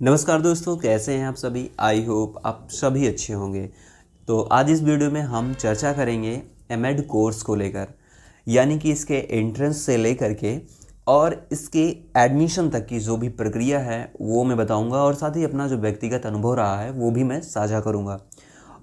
नमस्कार दोस्तों, कैसे हैं आप सभी। आई होप आप सभी अच्छे होंगे। तो आज इस वीडियो में हम चर्चा करेंगे एमएड कोर्स को लेकर, यानी कि इसके एंट्रेंस से लेकर के और इसके एडमिशन तक की जो भी प्रक्रिया है वो मैं बताऊंगा, और साथ ही अपना जो व्यक्तिगत अनुभव रहा है वो भी मैं साझा करूंगा।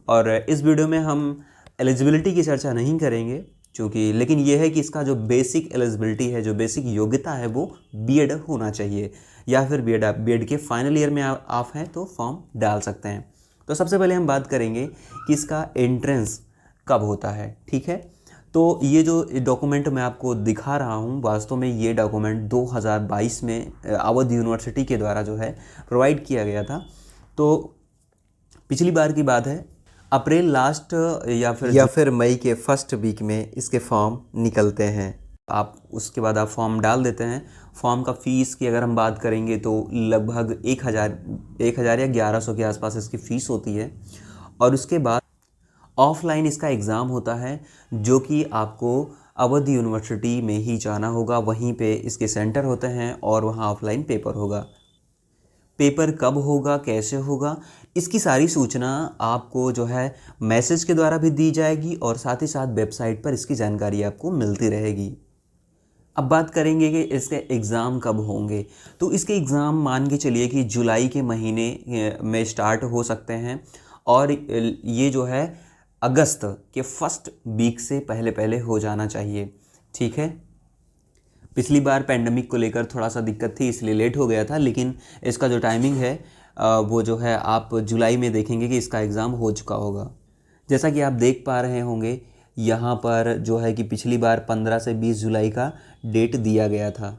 और इस वीडियो में हम एलिजिबिलिटी की चर्चा नहीं करेंगे, क्योंकि लेकिन ये है कि इसका जो बेसिक एलिजिबिलिटी है, जो बेसिक योग्यता है, वो बीएड होना चाहिए, या फिर बीएड के फाइनल ईयर में आप हैं तो फॉर्म डाल सकते हैं। तो सबसे पहले हम बात करेंगे कि इसका एंट्रेंस कब होता है। ठीक है, तो ये जो डॉक्यूमेंट मैं आपको दिखा रहा हूँ, वास्तव में ये डॉक्यूमेंट 2022 में अवध यूनिवर्सिटी के द्वारा जो है प्रोवाइड किया गया था। तो पिछली बार की बात है, अप्रैल लास्ट या फिर मई के फर्स्ट वीक में इसके फॉर्म निकलते हैं। आप उसके बाद आप फॉर्म डाल देते हैं। फॉर्म का फ़ीस की अगर हम बात करेंगे तो लगभग 1000 या 1100 के आसपास इसकी फ़ीस होती है। और उसके बाद ऑफलाइन इसका एग्ज़ाम होता है, जो कि आपको अवध यूनिवर्सिटी में ही जाना होगा, वहीं पे इसके सेंटर होते हैं और वहाँ ऑफलाइन पेपर होगा। पेपर कब होगा, कैसे होगा, इसकी सारी सूचना आपको जो है मैसेज के द्वारा भी दी जाएगी, और साथ ही साथ वेबसाइट पर इसकी जानकारी आपको मिलती रहेगी। अब बात करेंगे कि इसके एग्ज़ाम कब होंगे। तो इसके एग्ज़ाम मान के चलिए कि जुलाई के महीने में स्टार्ट हो सकते हैं, और ये जो है अगस्त के फर्स्ट वीक से पहले पहले हो जाना चाहिए। ठीक है, पिछली बार पेंडेमिक को लेकर थोड़ा सा दिक्कत थी, इसलिए लेट हो गया था, लेकिन इसका जो टाइमिंग है वो जो है आप जुलाई में देखेंगे कि इसका एग्ज़ाम हो चुका होगा। जैसा कि आप देख पा रहे होंगे, यहाँ पर जो है कि पिछली बार 15 से 20 जुलाई का डेट दिया गया था।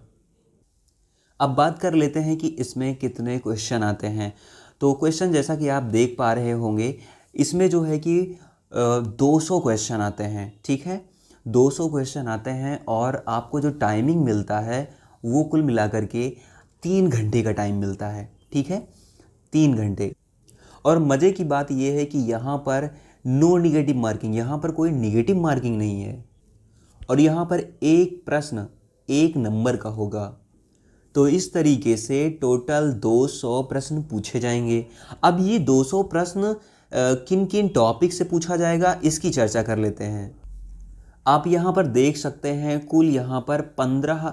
अब बात कर लेते हैं कि इसमें कितने क्वेश्चन आते हैं। तो क्वेश्चन जैसा कि आप देख पा रहे होंगे, इसमें जो है कि 200 क्वेश्चन आते हैं। ठीक है, 200 क्वेश्चन आते हैं, और आपको जो टाइमिंग मिलता है वो कुल मिलाकर के 3 घंटे का टाइम मिलता है। ठीक है, 3 घंटे। और मज़े की बात यह है कि यहाँ पर नो निगेटिव मार्किंग, यहाँ पर कोई निगेटिव मार्किंग नहीं है, और यहाँ पर एक प्रश्न 1 नंबर का होगा। तो इस तरीके से टोटल 200 प्रश्न पूछे जाएंगे। अब ये 200 प्रश्न किन किन टॉपिक से पूछा जाएगा, इसकी चर्चा कर लेते हैं। आप यहाँ पर देख सकते हैं, कुल यहाँ पर 15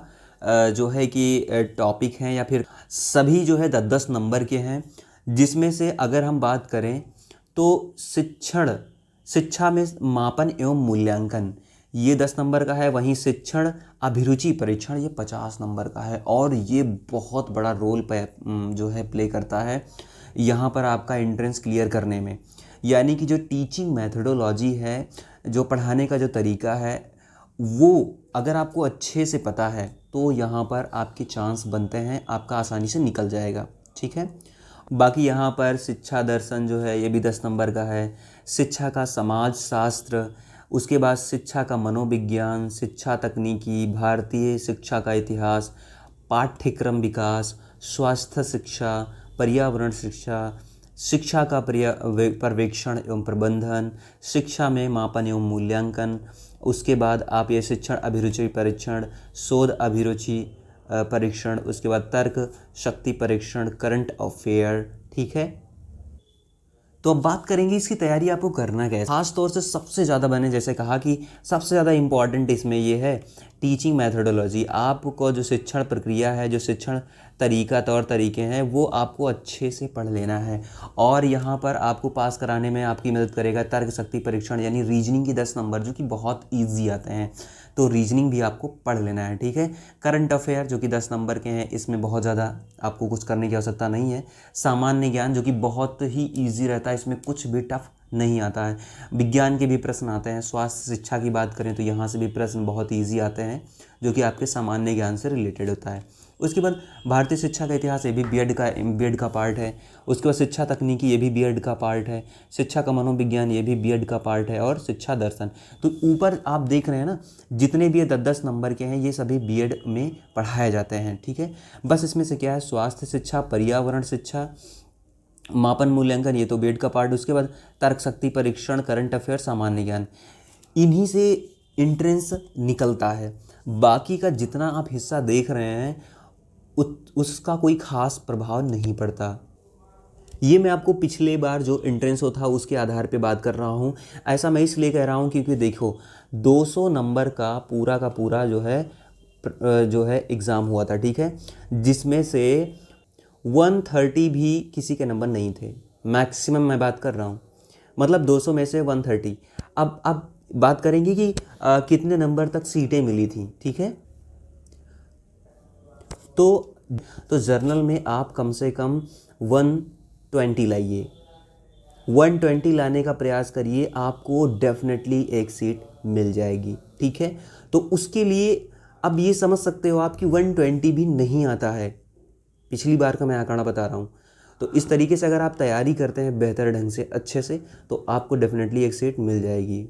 जो है कि टॉपिक हैं, या फिर सभी जो है 10-10 नंबर के हैं। जिसमें से अगर हम बात करें तो शिक्षा में मापन एवं मूल्यांकन ये 10 नंबर का है। वहीं शिक्षण अभिरुचि परीक्षण ये 50 नंबर का है, और ये बहुत बड़ा रोल जो है प्ले करता है यहाँ पर आपका एंट्रेंस क्लियर करने में। यानी कि जो टीचिंग मेथडोलॉजी है, जो पढ़ाने का जो तरीका है, वो अगर आपको अच्छे से पता है तो यहाँ पर आपके चांस बनते हैं, आपका आसानी से निकल जाएगा। ठीक है, बाकी यहाँ पर शिक्षा दर्शन जो है ये भी 10 नंबर का है। शिक्षा का समाज शास्त्र, उसके बाद शिक्षा का मनोविज्ञान, शिक्षा तकनीकी, भारतीय शिक्षा का इतिहास, पाठ्यक्रम विकास, स्वास्थ्य शिक्षा, पर्यावरण शिक्षा, शिक्षा का पर्यवेक्षण एवं प्रबंधन, शिक्षा में मापन एवं मूल्यांकन। उसके बाद आप ये शिक्षण अभिरुचि परीक्षण, शोध अभिरुचि परीक्षण, उसके बाद तर्क शक्ति परीक्षण, करंट अफेयर। ठीक है, तो अब बात करेंगे इसकी तैयारी आपको करना कैसे। खास तौर से सबसे ज़्यादा मैंने जैसे कहा कि सबसे ज़्यादा इम्पॉर्टेंट इसमें ये है टीचिंग मैथडोलॉजी। आपको जो शिक्षण प्रक्रिया है, जो शिक्षण तरीका तौर तरीके हैं, वो आपको अच्छे से पढ़ लेना है। और यहाँ पर आपको पास कराने में आपकी मदद करेगा तर्क शक्ति परीक्षण, यानी रीजनिंग की 10 नंबर, जो कि बहुत ईजी आते हैं। तो रीजनिंग भी आपको पढ़ लेना है। ठीक है, करंट अफेयर जो कि 10 नंबर के हैं, इसमें बहुत ज़्यादा आपको कुछ करने की आवश्यकता नहीं है। सामान्य ज्ञान जो कि बहुत ही ईजी रहता है, इसमें कुछ भी टफ नहीं आता है। विज्ञान के भी प्रश्न आते हैं। स्वास्थ्य शिक्षा की बात करें तो यहाँ से भी प्रश्न बहुत ईजी आते हैं, जो कि आपके सामान्य ज्ञान से रिलेटेड होता है। उसके बाद भारतीय शिक्षा का इतिहास, ये भी बीएड का पार्ट है। उसके बाद शिक्षा तकनीकी, ये भी बीएड का पार्ट है। शिक्षा का मनोविज्ञान, ये भी बीएड का पार्ट है। और शिक्षा दर्शन, तो ऊपर आप देख रहे हैं ना, जितने भी ये 10-10 नंबर के हैं, ये सभी बीएड में पढ़ाए जाते हैं। ठीक है, बस इसमें से क्या है, स्वास्थ्य शिक्षा, पर्यावरण शिक्षा, मापन मूल्यांकन, ये तो बीएड का पार्ट। उसके बाद तर्क शक्ति परीक्षण, करंट अफेयर, सामान्य ज्ञान, इन्हीं से एंट्रेंस निकलता है। बाकी का जितना आप हिस्सा देख रहे हैं उसका कोई ख़ास प्रभाव नहीं पड़ता। ये मैं आपको पिछले बार जो एंट्रेंस था उसके आधार पे बात कर रहा हूँ। ऐसा मैं इसलिए कह रहा हूँ क्योंकि देखो 200 नंबर का पूरा जो है एग्ज़ाम हुआ था, ठीक है, जिसमें से 130 भी किसी के नंबर नहीं थे, मैक्सिमम मैं बात कर रहा हूँ, मतलब 200 में से 130। अब बात करेंगे कि कितने नंबर तक सीटें मिली थी, ठीक है। तो जर्नल में आप कम से कम 120 लाइए, 120 लाने का प्रयास करिए, आपको डेफिनेटली एक सीट मिल जाएगी, ठीक है। तो उसके लिए अब ये समझ सकते हो आप कि 120 भी नहीं आता है, पिछली बार का मैं आंकड़ा बता रहा हूँ। तो इस तरीके से अगर आप तैयारी करते हैं बेहतर ढंग से अच्छे से, तो आपको डेफिनेटली एक सीट मिल जाएगी।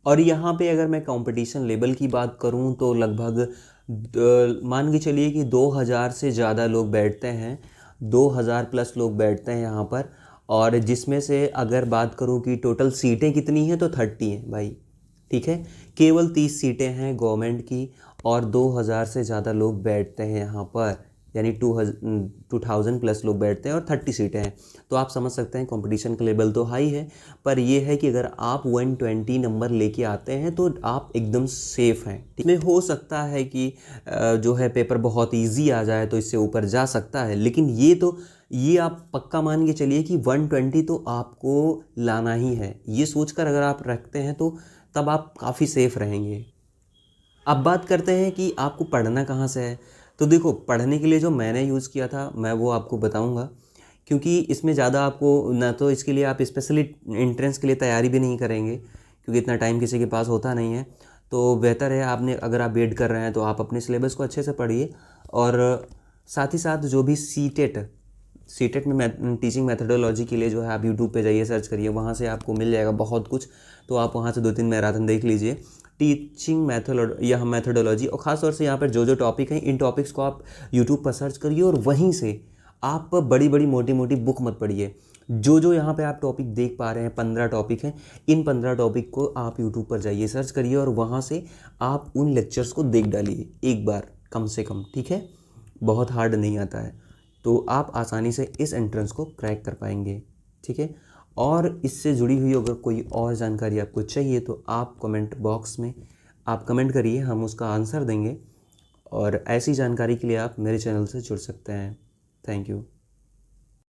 और यहाँ पे अगर मैं कंपटीशन लेवल की बात करूँ तो लगभग मान के चलिए कि 2000 से ज़्यादा लोग बैठते हैं, 2000 प्लस लोग बैठते हैं यहाँ पर। और जिसमें से अगर बात करूँ कि टोटल सीटें कितनी हैं तो 30 हैं भाई, ठीक है। केवल 30 सीटें हैं गवर्नमेंट की, और 2000 से ज़्यादा लोग बैठते हैं यहाँ पर, यानी 2000 प्लस लोग बैठते हैं और 30 सीटें हैं। तो आप समझ सकते हैं कंपटीशन का लेवल तो हाई है, पर यह है कि अगर आप 120 नंबर लेके आते हैं तो आप एकदम सेफ़ हैं। इसमें हो सकता है कि जो है पेपर बहुत इजी आ जाए तो इससे ऊपर जा सकता है, लेकिन ये आप पक्का मान के चलिए कि 120 तो आपको लाना ही है। ये सोचकर अगर आप रखते हैं तो तब आप काफ़ी सेफ़ रहेंगे। अब बात करते हैं कि आपको पढ़ना कहाँ से है। तो देखो, पढ़ने के लिए जो मैंने यूज़ किया था मैं वो आपको बताऊंगा, क्योंकि इसमें ज़्यादा आपको ना तो इसके लिए आप स्पेशली एंट्रेंस के लिए तैयारी भी नहीं करेंगे, क्योंकि इतना टाइम किसी के पास होता नहीं है। तो बेहतर है आपने, अगर आप वेट कर रहे हैं तो आप अपने सिलेबस को अच्छे से पढ़िए, और साथ ही साथ जो भी सीटेट में टीचिंग मेथडोलॉजी के लिए जो है आप यूट्यूब पे जाइए, सर्च करिए, वहाँ से आपको मिल जाएगा बहुत कुछ। तो आप वहाँ से 2-3 मैराथन देख लीजिए, टीचिंग मेथडोलॉजी, और ख़ास तौर से यहाँ पर जो टॉपिक हैं इन टॉपिक्स को आप यूट्यूब पर सर्च करिए, और वहीं से आप बड़ी बड़ी मोटी मोटी बुक मत पढ़िए। जो यहाँ पे आप टॉपिक देख पा रहे हैं 15 टॉपिक हैं, इन 15 टॉपिक को आप यूट्यूब पर जाइए, सर्च करिए, और वहाँ से आप उन लेक्चर्स को देख डालिए एक बार कम से कम, ठीक है। बहुत हार्ड नहीं आता है, तो आप आसानी से इस एंट्रेंस को क्रैक कर पाएंगे, ठीक है। और इससे जुड़ी हुई अगर कोई और जानकारी आपको चाहिए तो आप कमेंट बॉक्स में आप कमेंट करिए, हम उसका आंसर देंगे। और ऐसी जानकारी के लिए आप मेरे चैनल से जुड़ सकते हैं। Thank you.